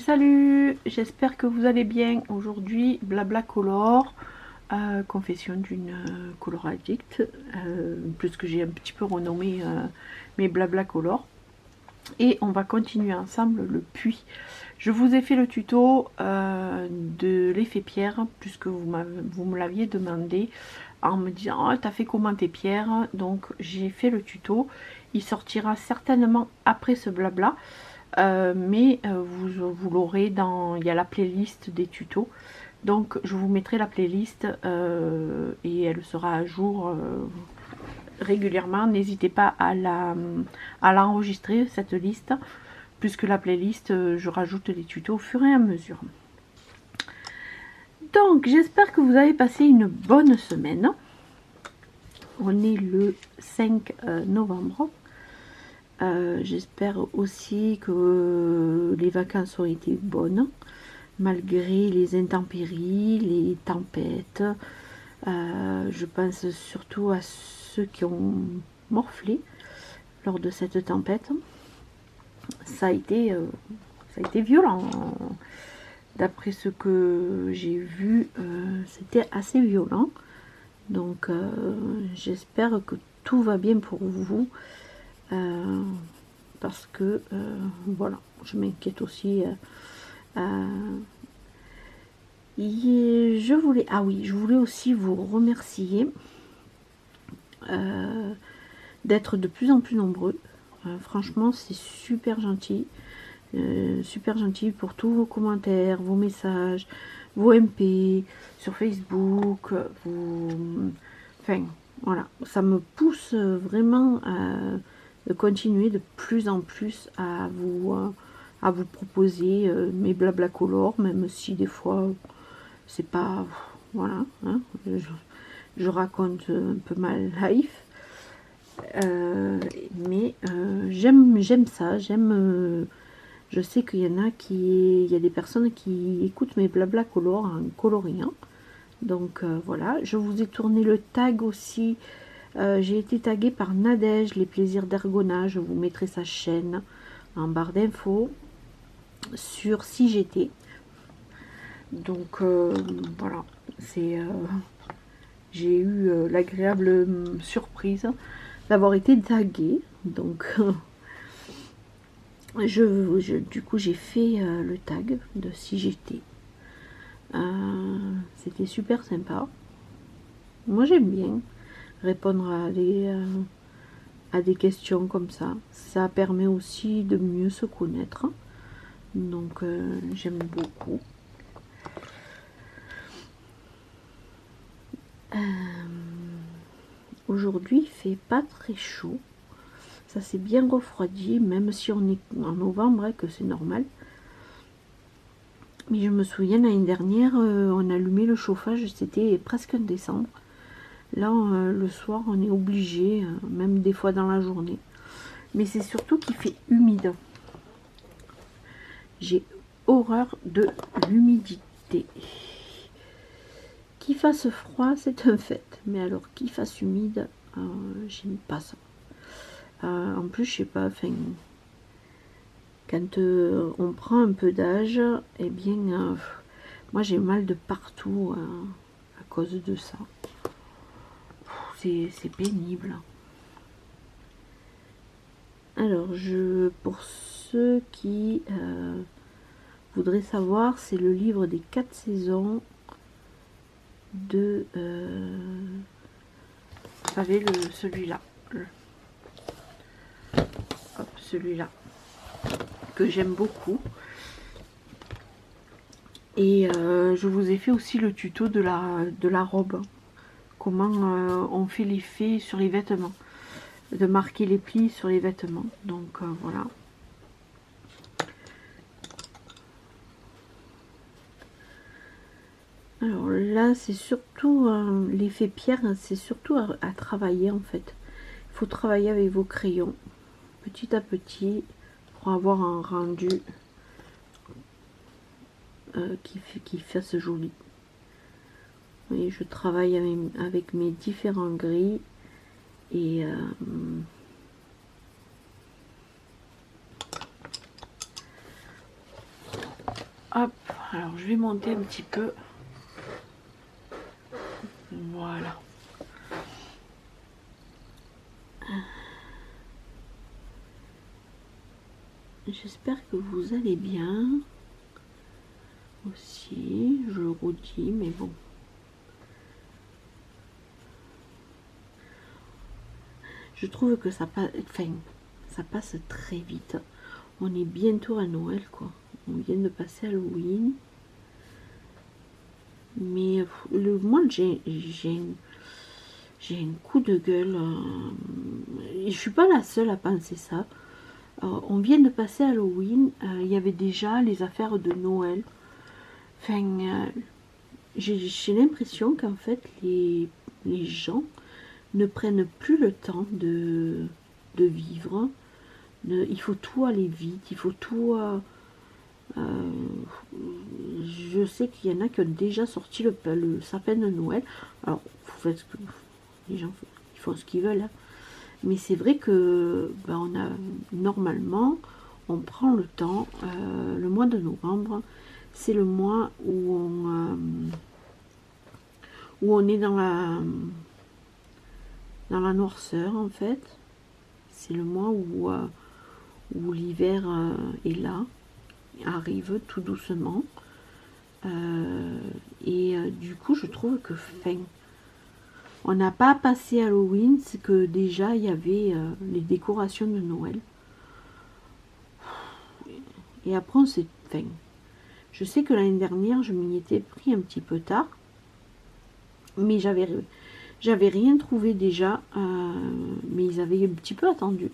Salut, j'espère que vous allez bien. Aujourd'hui, blabla color, confession d'une color addict, puisque j'ai un petit peu renommé mes blabla color. Et on va continuer ensemble le puits. Je vous ai fait le tuto de l'effet pierre, puisque vous me l'aviez demandé en me disant oh, t'as fait comment tes pierres. Donc j'ai fait le tuto. Il sortira certainement après ce blabla. Mais vous l'aurez dans, il y a la playlist des tutos, donc je vous mettrai la playlist et elle sera à jour régulièrement. N'hésitez pas à l'enregistrer cette liste, puisque la playlist je rajoute des tutos au fur et à mesure. Donc j'espère que vous avez passé une bonne semaine. On est le 5 novembre. J'espère aussi que les vacances ont été bonnes, malgré les intempéries, les tempêtes. Je pense surtout à ceux qui ont morflé lors de cette tempête. Ça a été violent. D'après ce que j'ai vu, c'était assez violent. Donc j'espère que tout va bien pour vous. Parce que voilà, je m'inquiète aussi. Je voulais aussi vous remercier d'être de plus en plus nombreux. Franchement, c'est super gentil. Super gentil pour tous vos commentaires, vos messages, vos MP sur Facebook. Enfin, voilà, ça me pousse vraiment de continuer de plus en plus à vous proposer mes blabla color, même si des fois c'est pas, voilà, hein, je raconte un peu ma life, mais j'aime ça, je sais qu'il y en a il y a des personnes qui écoutent mes blabla color en coloriant. Donc voilà, je vous ai tourné le tag aussi. J'ai été taguée par Nadège, les plaisirs d'Ergona. Je vous mettrai sa chaîne en barre d'infos sur si j'étais. Donc voilà, j'ai eu l'agréable surprise d'avoir été taguée. Donc du coup j'ai fait le tag de si j'étais. C'était super sympa. Moi j'aime bien répondre à des questions comme ça. Ça permet aussi de mieux se connaître. Donc j'aime beaucoup. Aujourd'hui il fait pas très chaud. Ça s'est bien refroidi, même si on est en novembre, hein, que c'est normal. Mais je me souviens l'année dernière, on allumait le chauffage, c'était presque en décembre. Là, le soir, on est obligé, même des fois dans la journée. Mais c'est surtout qu'il fait humide. J'ai horreur de l'humidité. Qu'il fasse froid, c'est un fait. Mais alors qu'il fasse humide, j'aime pas ça. En plus, je sais pas, enfin, quand on prend un peu d'âge, eh bien, moi j'ai mal de partout à cause de ça. C'est pénible. Alors, pour ceux qui voudraient savoir, c'est le livre des 4 saisons de... vous savez, celui-là. Hop, celui-là. Que j'aime beaucoup. Et je vous ai fait aussi le tuto de la robe. Comment on fait l'effet sur les vêtements. De marquer les plis sur les vêtements. Donc voilà. Alors là, c'est surtout l'effet pierre, c'est surtout à travailler en fait. Il faut travailler avec vos crayons, petit à petit, pour avoir un rendu qui fasse joli. Vous voyez, je travaille avec mes différents gris et Hop, alors je vais monter un petit peu. Voilà. J'espère que vous allez bien. Aussi, je le redis, mais bon. Je trouve que ça passe, enfin, ça passe très vite. On est bientôt à Noël, quoi. On vient de passer Halloween. Mais moi, j'ai un coup de gueule. Je suis pas la seule à penser ça. On vient de passer Halloween. Il y avait déjà les affaires de Noël. Enfin, j'ai l'impression qu'en fait, les gens ne prennent plus le temps de vivre. Il faut tout aller vite. Il faut tout... je sais qu'il y en a qui ont déjà sorti le sapin de Noël. Alors, vous faites ce que les gens ils font ce qu'ils veulent. Hein. Mais c'est vrai que ben, on a normalement, on prend le temps. Le mois de novembre, c'est le mois où on est dans la noirceur en fait. C'est le mois où l'hiver est là, arrive tout doucement. Du coup, je trouve que on n'a pas passé Halloween, c'est que déjà il y avait les décorations de Noël. Et après, je sais que l'année dernière, je m'y étais pris un petit peu tard, mais j'avais rien trouvé déjà, mais ils avaient un petit peu attendu.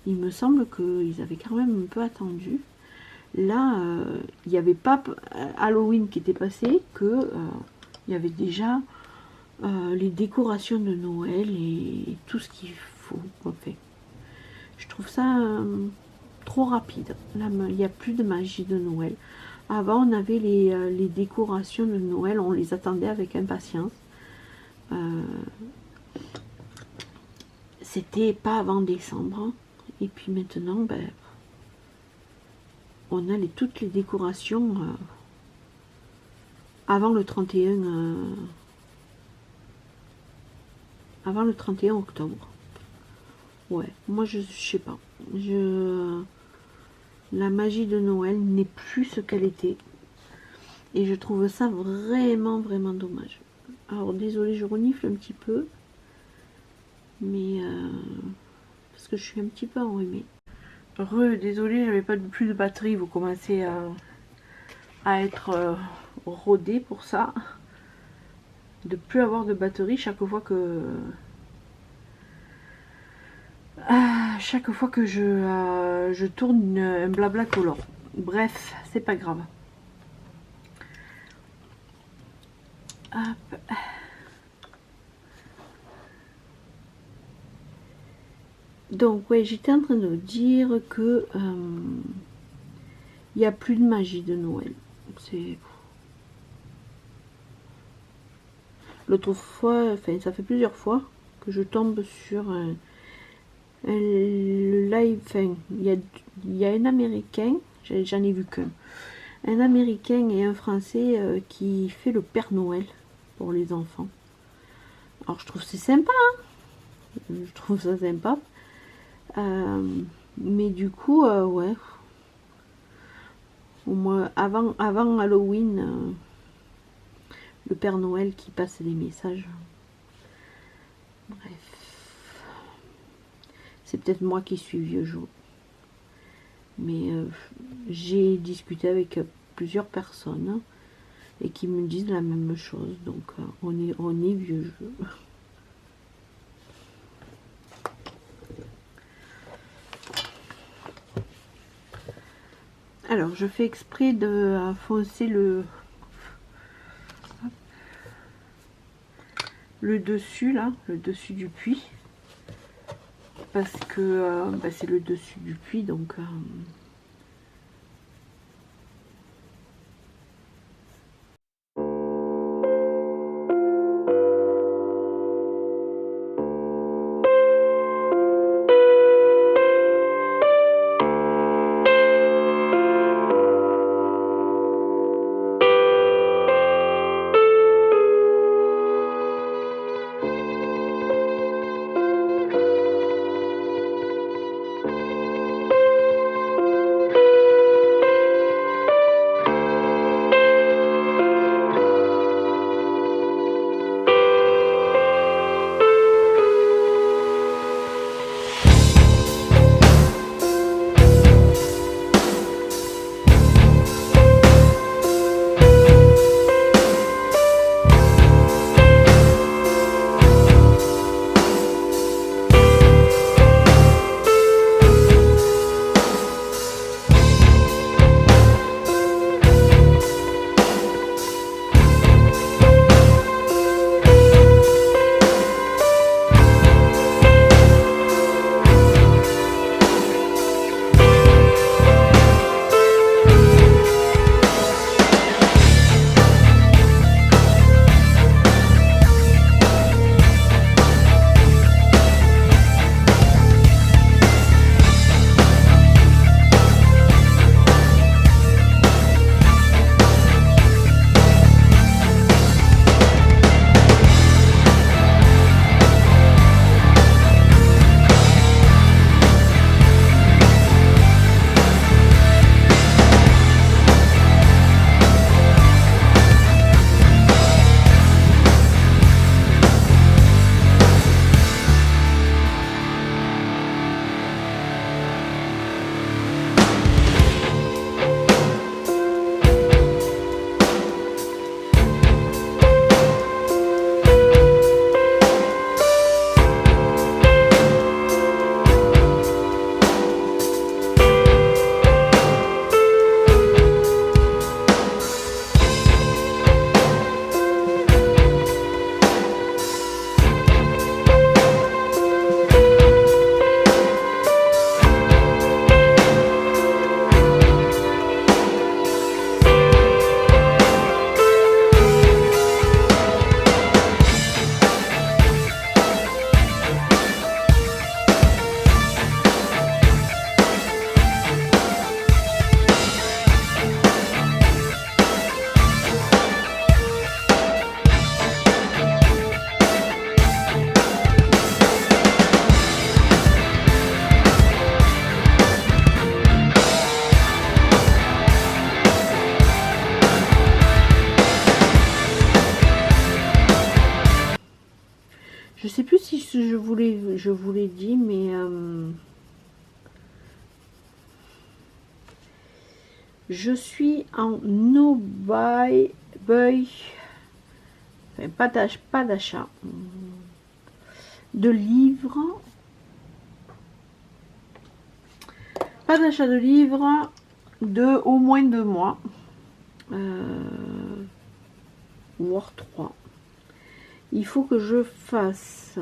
Il me semble qu'ils avaient quand même un peu attendu. Là, il n'y avait pas Halloween qui était passé, il y avait déjà les décorations de Noël et tout ce qu'il faut. Enfin, je trouve ça trop rapide. Là, il n'y a plus de magie de Noël. Avant, on avait les décorations de Noël, on les attendait avec impatience. C'était pas avant décembre. Et puis maintenant, ben, on a toutes les décorations avant le 31 avant le 31 octobre. Ouais, moi je sais pas. La magie de Noël n'est plus ce qu'elle était. Et je trouve ça vraiment, vraiment dommage. Alors désolée, je renifle un petit peu. Mais parce que je suis un petit peu enrhumée. Désolée, j'avais pas plus de batterie. Vous commencez à être rodé pour ça. De plus avoir de batterie chaque fois que je tourne un blabla color. Bref, c'est pas grave. Hop. Donc ouais, j'étais en train de dire que il n'y a plus de magie de Noël. C'est l'autre fois, enfin ça fait plusieurs fois que je tombe sur le live. Enfin, il y a un Américain, j'en ai vu qu'un. Un Américain et un Français qui fait le Père Noël pour les enfants. Alors je trouve c'est sympa, hein, je trouve ça sympa. Mais du coup, ouais. Au moins, avant Halloween, le Père Noël qui passe des messages. Bref. C'est peut-être moi qui suis vieux jeu. Mais j'ai discuté avec plusieurs personnes et qui me disent la même chose. Donc, on est vieux jeu. Alors, je fais exprès de foncer le dessus, là, le dessus du puits. Parce que bah, c'est le dessus du puits, donc... Je sais plus si je vous l'ai dit, mais je suis en no buy, enfin, pas d'achat de livres. Pas d'achat de livres de au moins 2 mois. Voire 3. Il faut que je fasse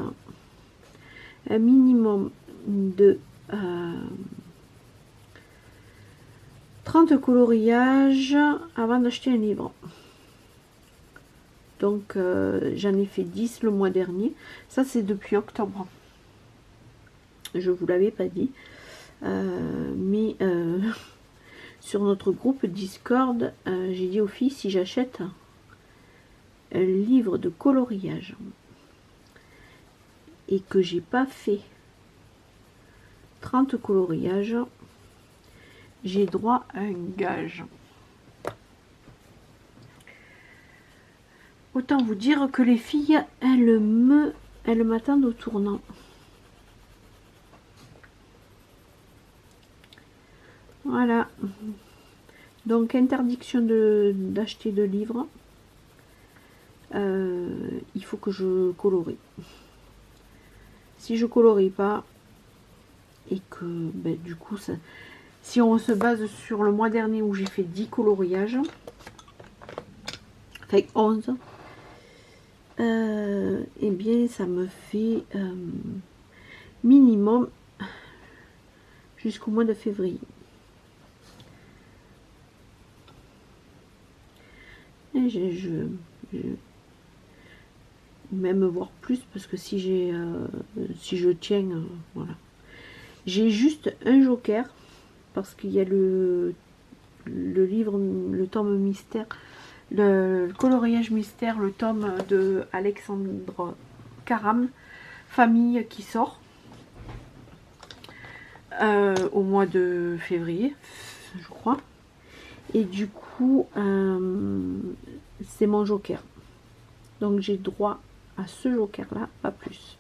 un minimum de 30 coloriages avant d'acheter un livre. Donc j'en ai fait 10 le mois dernier. Ça c'est depuis octobre. Je vous l'avais pas dit. Mais sur notre groupe Discord, j'ai dit aux filles, si j'achète un livre de coloriage et que j'ai pas fait 30 coloriages, j'ai droit à un gage. Autant vous dire que les filles, elles m'attendent au tournant. Voilà. Donc interdiction d'acheter de livres. Il faut que je colorie. Si je colorie pas et que du coup ça, si on se base sur le mois dernier où j'ai fait 10 coloriages, enfin 11, et bien ça me fait minimum jusqu'au mois de février. Et même voir plus, parce que si j'ai si je tiens, voilà, j'ai juste un joker parce qu'il y a le livre, le tome mystère, le coloriage mystère, le tome de Alexandre Caram, Famille, qui sort au mois de février, je crois. Et du coup, c'est mon joker. Donc j'ai droit à ce joker là, pas plus.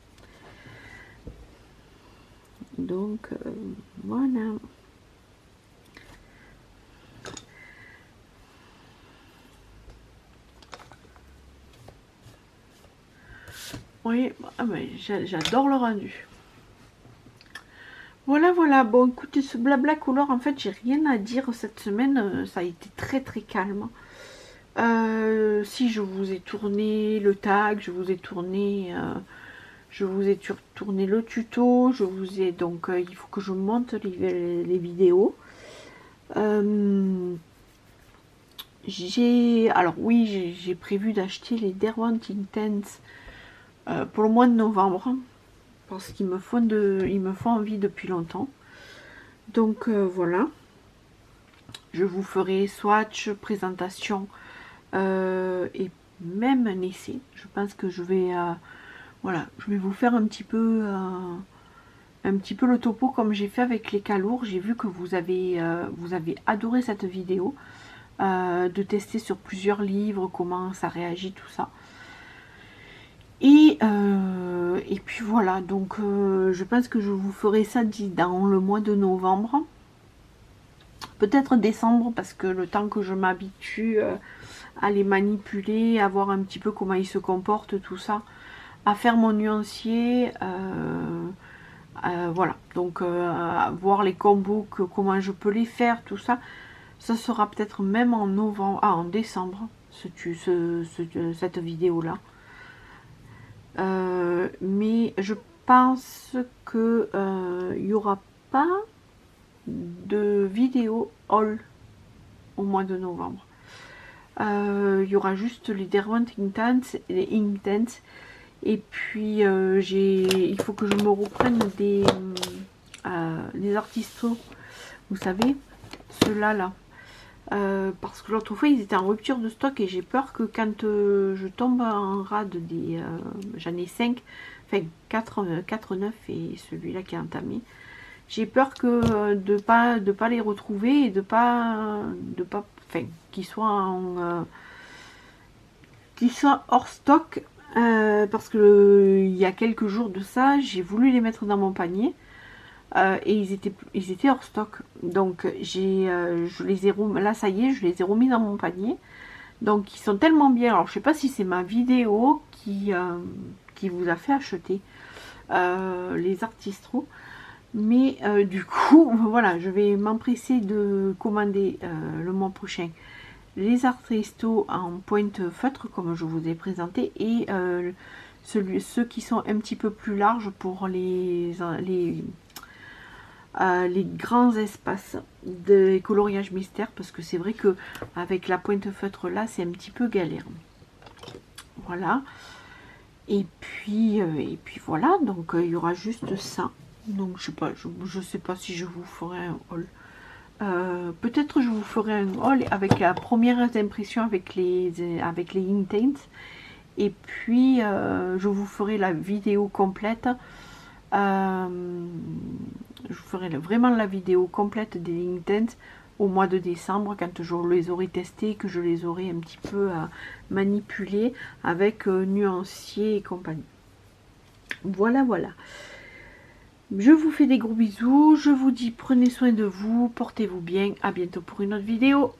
Donc voilà. Oui, j'adore le rendu. Voilà, voilà. Bon, écoutez, ce blabla couleur, en fait, j'ai rien à dire cette semaine. Ça a été très, très calme. Si je vous ai tourné le tag, je vous ai tourné le tuto, je vous ai donc il faut que je monte les vidéos. Alors oui, j'ai prévu d'acheter les Derwent Intense pour le mois de novembre parce qu'ils me font envie depuis longtemps. Donc voilà, je vous ferai swatch, présentation et même un essai. Je pense que je vais voilà, je vais vous faire un petit peu le topo comme j'ai fait avec les calours. J'ai vu que vous avez adoré cette vidéo, de tester sur plusieurs livres, comment ça réagit, tout ça. Et puis voilà, donc je pense que je vous ferai ça dans le mois de novembre. Peut-être décembre, parce que le temps que je m'habitue à les manipuler, à voir un petit peu comment ils se comportent, tout ça, à faire mon nuancier, voilà, donc à voir les combos, comment je peux les faire, tout ça, ça sera peut-être même en novembre, en décembre, cette vidéo là. Mais je pense que il n'y aura pas de vidéo haul au mois de novembre. Il y aura juste les Derwent Intense et les Intense. Et puis il faut que je me reprenne des artistes, vous savez, ceux-là là. Parce que l'autre fois ils étaient en rupture de stock et j'ai peur que quand je tombe en rade des j'en ai 5, enfin 4 9 et celui-là qui est entamé, j'ai peur que de pas les retrouver et de pas enfin qu'ils soient hors stock parce que il y a quelques jours de ça, j'ai voulu les mettre dans mon panier. Et ils étaient hors stock. Donc je les ai là ça y est, je les ai remis dans mon panier. Donc ils sont tellement bien. Alors je sais pas si c'est ma vidéo qui vous a fait acheter les Artistro. Mais du coup, voilà, je vais m'empresser de commander le mois prochain les Artisto en pointe feutre comme je vous ai présenté et ceux qui sont un petit peu plus larges pour les grands espaces de coloriage mystère, parce que c'est vrai que avec la pointe feutre là c'est un petit peu galère. Voilà, et puis voilà, donc il y aura juste ça. Donc je sais pas si je vous ferai un haul. Peut-être je vous ferai un haul avec la première impression avec les Inktense, et puis je vous ferai la vidéo complète. Je vous ferai vraiment la vidéo complète des Inktense au mois de décembre, quand je les aurai testés, que je les aurai un petit peu manipulés avec nuancier et compagnie. Voilà, voilà. Je vous fais des gros bisous, je vous dis prenez soin de vous, portez-vous bien, à bientôt pour une autre vidéo.